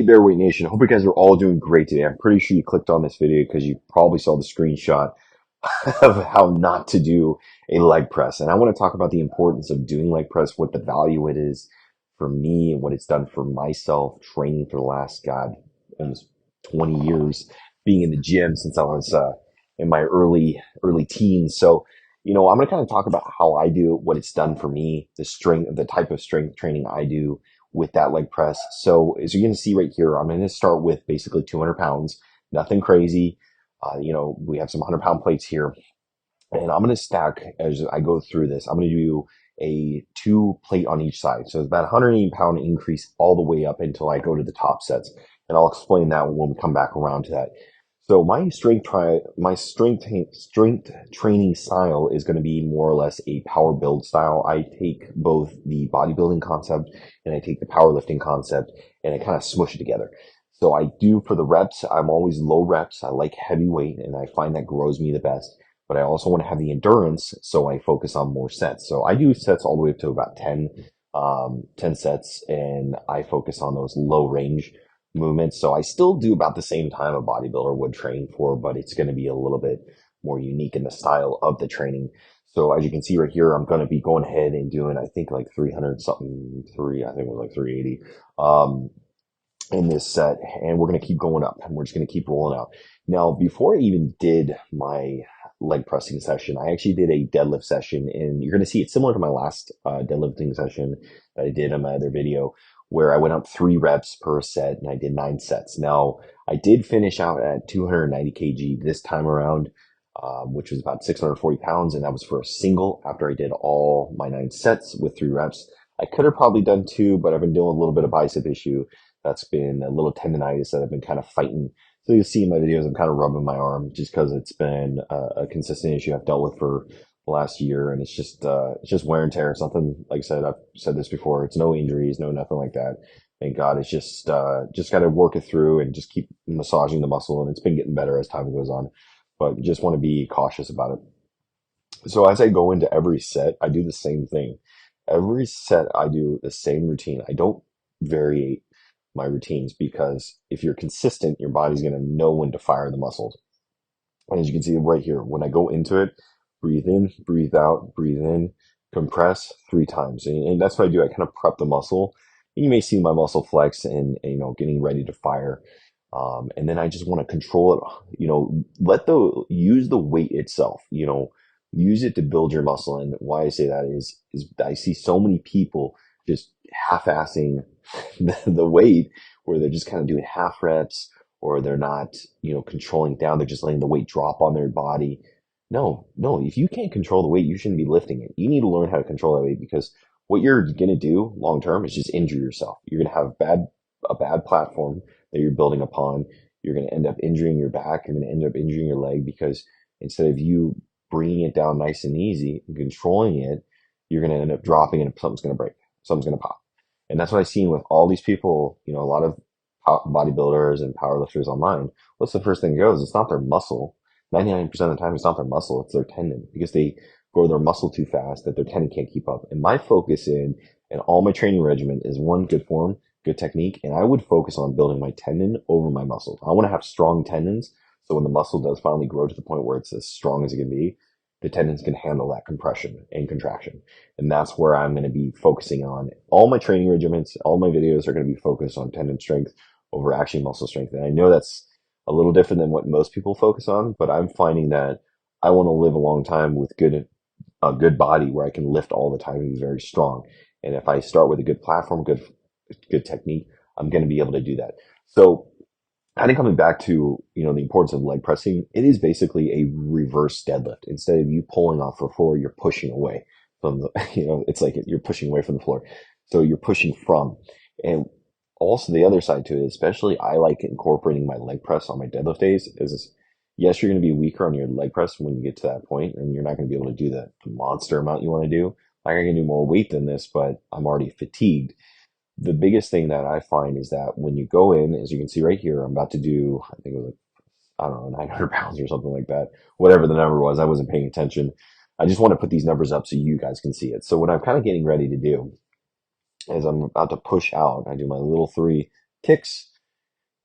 Hey there, Weight Nation. Hope you guys are all doing great today. I'm pretty sure you clicked on this video because you probably saw the screenshot of how not to do a leg press. And I want to talk about the importance of doing leg press, what the value it is for me, and what it's done for myself, training for the last, God, almost 20 years, being in the gym since I was in my early teens. So, I'm going to kind of talk about how I do it, what it's done for me, the type of strength training I do with that leg press. So as you're going to see right here, I'm going to start with basically 200 pounds, nothing crazy. We have some 100-pound plates here, and I'm going to stack as I go through this. I'm going to do a 2 plate on each side. So it's about 180-pound increase all the way up until I go to the top sets. And I'll explain that when we come back around to that. So my strength training style is going to be more or less a power build style. I take both the bodybuilding concept and I take the powerlifting concept and I kind of smush it together. So I do for the reps, I'm always low reps. I like heavy weight and I find that grows me the best. But I also want to have the endurance, so I focus on more sets. So I do sets all the way up to about 10 sets, and I focus on those low range movements. So I still do about the same time a bodybuilder would train for, but it's going to be a little bit more unique in the style of the training. So as you can see right here, I'm going to be going ahead and doing, I think like 300 something, I think it was like 380, in this set. And we're going to keep going up and we're just going to keep rolling out. Now, before I even did my leg pressing session, I actually did a deadlift session, and you're going to see it's similar to my last deadlifting session that I did on my other video, where I went up 3 reps per set and I did 9 sets. Now, I did finish out at 290 kg this time around, which was about 640 pounds, and that was for a single after I did all my 9 sets with 3 reps. I could have probably done 2, but I've been doing a little bit of bicep issue. That's been a little tendonitis that I've been kind of fighting. So you'll see in my videos, I'm kind of rubbing my arm just because it's been a consistent issue I've dealt with for the last year, and it's just wear and tear. Something, like I said, I've said this before. It's no injuries, no nothing like that. Thank God. It's just got to work it through and just keep massaging the muscle, and it's been getting better as time goes on. But you just want to be cautious about it. So as I go into every set, I do the same thing. Every set, I do the same routine. I don't vary my routines, because if you're consistent, your body's going to know when to fire the muscles. And as you can see right here, when I go into it, breathe in, breathe out, breathe in, compress 3 times. And that's what I do. I kind of prep the muscle. And you may see my muscle flex and getting ready to fire. And then I just want to control it, use the weight itself, use it to build your muscle. And why I say that is I see so many people just half-assing the weight, where they're just kind of doing half reps, or they're not, controlling down. They're just letting the weight drop on their body. No, no. If you can't control the weight, you shouldn't be lifting it. You need to learn how to control that weight, because what you're going to do long term is just injure yourself. You're going to have a bad platform that you're building upon. You're going to end up injuring your back. You're going to end up injuring your leg, because instead of you bringing it down nice and easy and controlling it, you're going to end up dropping it and something's going to break. Something's going to pop. And that's what I've seen with all these people, a lot of bodybuilders and powerlifters online. What's the first thing that goes? It's not their muscle. 99% of the time, it's not their muscle, it's their tendon, because they grow their muscle too fast that their tendon can't keep up. And my focus in all my training regimen is, one, good form, good technique. And I would focus on building my tendon over my muscle. I want to have strong tendons, so when the muscle does finally grow to the point where it's as strong as it can be, the tendons can handle that compression and contraction. And that's where I'm going to be focusing on. All my training regimens, all my videos are going to be focused on tendon strength over actually muscle strength. And I know that's a little different than what most people focus on, but I'm finding that I want to live a long time with a good body where I can lift all the time and be very strong. And if I start with a good platform, good technique, I'm going to be able to do that. So kind of coming back to, the importance of leg pressing, it is basically a reverse deadlift. Instead of you pulling off the floor, you're pushing away from the, it's like you're pushing away from the floor. So you're pushing from. And also the other side to it, especially I like incorporating my leg press on my deadlift days, is yes, you're going to be weaker on your leg press when you get to that point, and you're not going to be able to do the monster amount you want to do. Like, I can do more weight than this, but I'm already fatigued. The biggest thing that I find is that when you go in, as you can see right here, I'm about to do, I think it was like, I don't know, 900 pounds or something like that. Whatever the number was, I wasn't paying attention. I just want to put these numbers up so you guys can see it. So what I'm kind of getting ready to do is I'm about to push out. I do my little 3 kicks,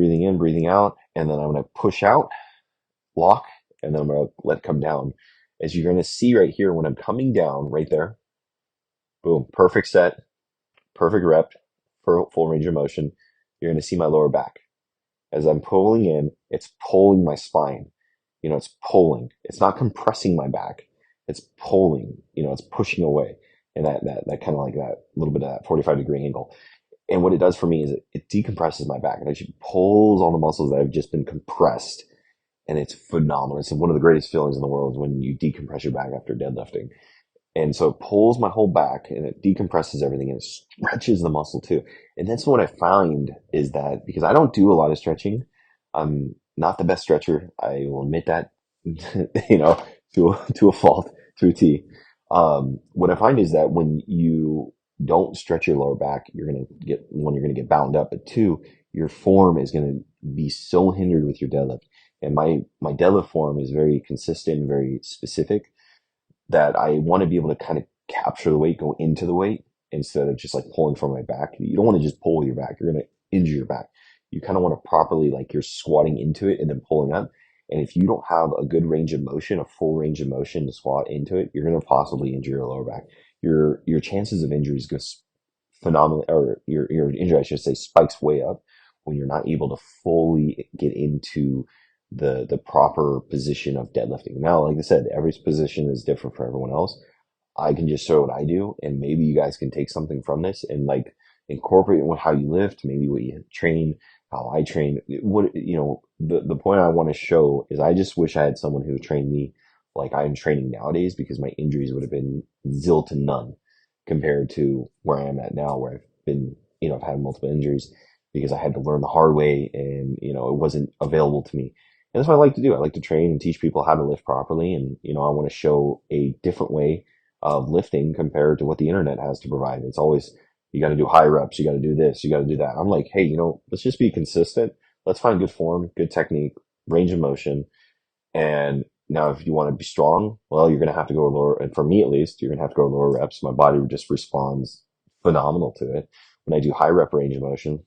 breathing in, breathing out, and then I'm going to push out, lock, and then I'm going to let it come down. As you're going to see right here, when I'm coming down right there, boom, perfect set, perfect rep, full range of motion. You're going to see my lower back. As I'm pulling in, it's pulling my spine. It's pulling. It's not compressing my back. It's pulling. It's pushing away. And that kind of like that little bit of that 45-degree angle. And what it does for me is it decompresses my back. It actually pulls all the muscles that have just been compressed. And it's phenomenal. It's one of the greatest feelings in the world when you decompress your back after deadlifting. And so it pulls my whole back and it decompresses everything and it stretches the muscle too. And that's what I find is that because I don't do a lot of stretching, I'm not the best stretcher. I will admit that, to a fault, to a T. What I find is that when you don't stretch your lower back, you're going to get bound up, but two, your form is going to be so hindered with your deadlift. And my deadlift form is very consistent and very specific that I want to be able to kind of capture the weight, go into the weight instead of just like pulling from my back. You don't want to just pull your back. You're going to injure your back. You kind of want to properly, like you're squatting into it and then pulling up. And if you don't have a good range of motion, a full range of motion to squat into it, you're going to possibly injure your lower back. Your chances of injuries go phenomenally, or your injury, I should say, spikes way up when you're not able to fully get into the proper position of deadlifting. Now, like I said, every position is different for everyone else. I can just show what I do, and maybe you guys can take something from this and like incorporate it with how you lift, maybe what you train, how I train. The point I want to show is I just wish I had someone who trained me like I'm training nowadays because my injuries would have been zil to none compared to where I am at now, where I've been, I've had multiple injuries because I had to learn the hard way and, it wasn't available to me. And that's what I like to do. I like to train and teach people how to lift properly. And, I want to show a different way of lifting compared to what the internet has to provide. It's always, you got to do high reps. You got to do this. You got to do that. I'm like, hey, let's just be consistent. Let's find good form, good technique, range of motion. And now if you want to be strong, well, you're going to have to go lower. And for me, at least, you're going to have to go lower reps. My body just responds phenomenal to it. When I do high rep range of motion,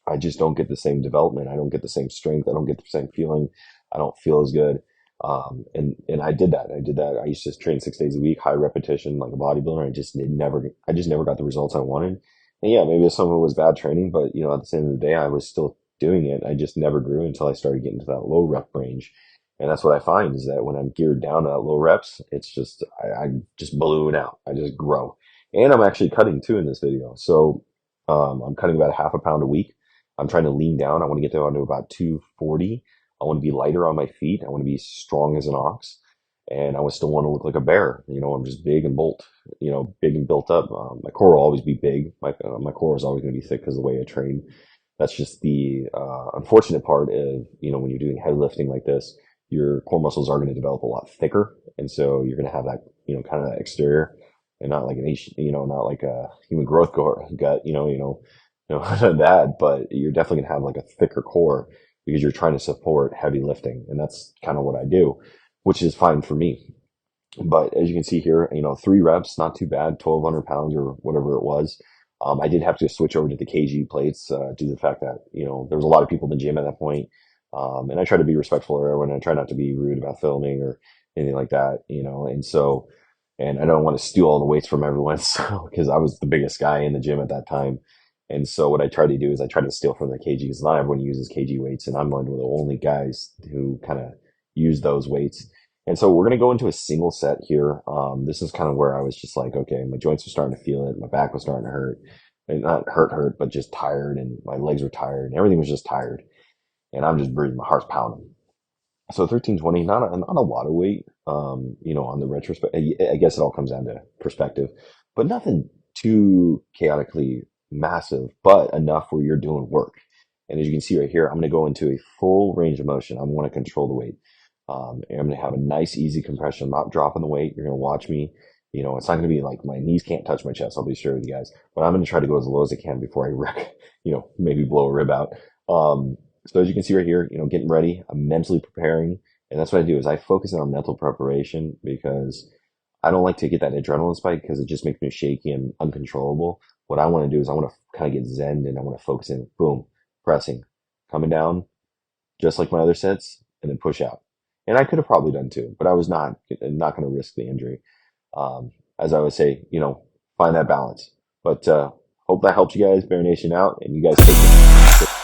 I just don't get the same development. I don't get the same strength. I don't get the same feeling. I don't feel as good. And I did that. I did that. I used to train 6 days a week, high repetition, like a bodybuilder. I just never got the results I wanted. And yeah, maybe some of it was bad training, but at the end of the day, I was still doing it. I just never grew until I started getting to that low rep range. And that's what I find is that when I'm geared down to that low reps, it's just, I just balloon out. I just grow. And I'm actually cutting too in this video. So, I'm cutting about a half a pound a week. I'm trying to lean down. I want to get down to about 240. I want to be lighter on my feet. I want to be strong as an ox. And I still want to look like a bear. I'm just big and big and built up. My core will always be big. My core is always going to be thick because of the way I train. That's just the unfortunate part of, when you're doing heavy lifting like this, your core muscles are going to develop a lot thicker. And so you're going to have that, kind of that exterior and not like not like a human growth gut, that, but you're definitely going to have like a thicker core because you're trying to support heavy lifting. And that's kind of what I do, which is fine for me. But as you can see here, 3 reps, not too bad, 1,200 pounds or whatever it was. I did have to switch over to the kg plates due to the fact that, there was a lot of people in the gym at that point. And I try to be respectful of everyone. I try not to be rude about filming or anything like that, and so, and I don't want to steal all the weights from everyone. So, because I was the biggest guy in the gym at that time. And so what I try to do is I try to steal from the kg because not everyone uses kg weights. And I'm one of the only guys who kind of use those weights. And so we're going to go into a single set here. This is kind of where I was just like, okay, my joints were starting to feel it. My back was starting to hurt. And not hurt, but just tired. And my legs were tired. And everything was just tired. And I'm just breathing. My heart's pounding. So 1320, not a lot of weight, on the retrospect. I guess it all comes down to perspective, but nothing too chaotically massive, but enough where you're doing work. And as you can see right here, I'm going to go into a full range of motion. I want to control the weight. And I'm going to have a nice, easy compression. I'm not dropping the weight. You're going to watch me. It's not going to be like my knees can't touch my chest. I'll be sure with you guys, but I'm going to try to go as low as I can before I wreck, maybe blow a rib out. So as you can see right here, getting ready, I'm mentally preparing. And that's what I do is I focus on mental preparation because I don't like to get that adrenaline spike because it just makes me shaky and uncontrollable. What I want to do is I want to kind of get zen and I want to focus in, boom, pressing, coming down, just like my other sets, and then push out. And I could have probably done two, but I was not going to risk the injury. As I would say, find that balance. But hope that helps you guys, Bear Nation out, and you guys take it.